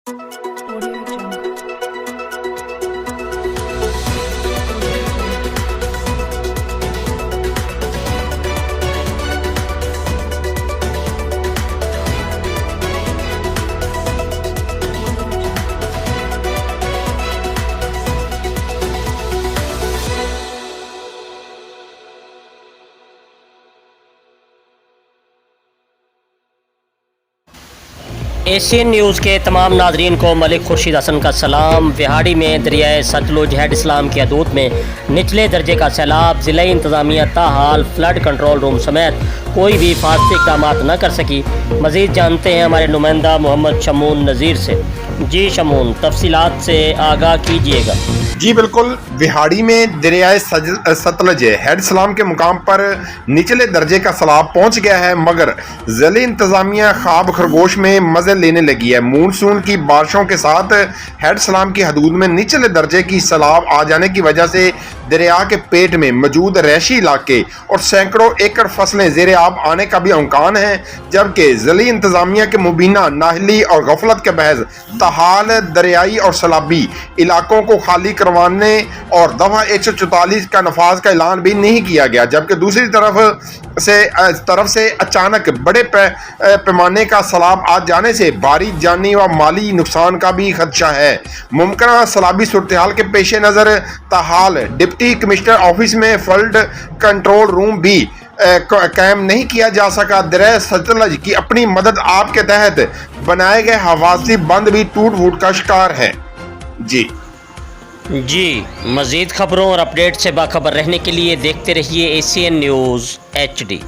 Audio Jungle. Asian news के तमाम नाजरीन को मलिक खुर्शीद हसन का सलाम। विहाड़ी में दरियाए सतलुज हेड इस्लाम की हदूद में निचले दर्जे का सैलाब। ज़िला इंतज़ामिया ताहाल फ्लड कंट्रोल रूम समेत कोई भी फासले इक़दाम न कर सकी। मज़ीद जानते हैं हमारे नुमाइंदा मोहम्मद शमून नज़ीर से। जी शमून, तफसीलात से आगाह कीजिएगा। जी बिल्कुल, विहाड़ी में दरियाए सतलज हेड इस्लाम के मुकाम पर निचले दर्जे का सैलाब पहुंच गया है, मगर ज़िला इंतज़ामिया ख्वाब खरगोश में मज़े लेने लगी है। मानसून की बारिशों के साथ हेड इस्लाम की हदूद में निचले दर्जे की सैलाब आ जाने की वजह से दरिया के पेट में मौजूद रैशी इलाके और सैकड़ों एकड़ फसलें ज़ेर आब आने का भी इम्कान है, जबकि ज़िला इंतज़ामिया के मुबीना नाहली और गफलत के बहस ताहाल दरियाई और सैलाबी इलाकों को खाली करवाने और दफ़ा 144 का नफाज का ऐलान भी नहीं किया गया। जबकि दूसरी तरफ से अचानक बड़े पैमाने का सैलाब आ जाने से भारी जानी व माली नुकसान का भी खदशा है। मुमकिन सैलाबी सूरत हाल के पेश नज़र ताहाल डिप्टी कमिश्नर ऑफिस में फ्लड कंट्रोल रूम भी कायम नहीं किया जा सका। दरिया सतलज की अपनी मदद आप के तहत बनाए गए हवासी बंद भी टूट फूट का शिकार है। जी, मज़ीद खबरों और अपडेट से बाखबर रहने के लिए देखते रहिए एशियन न्यूज़ HD।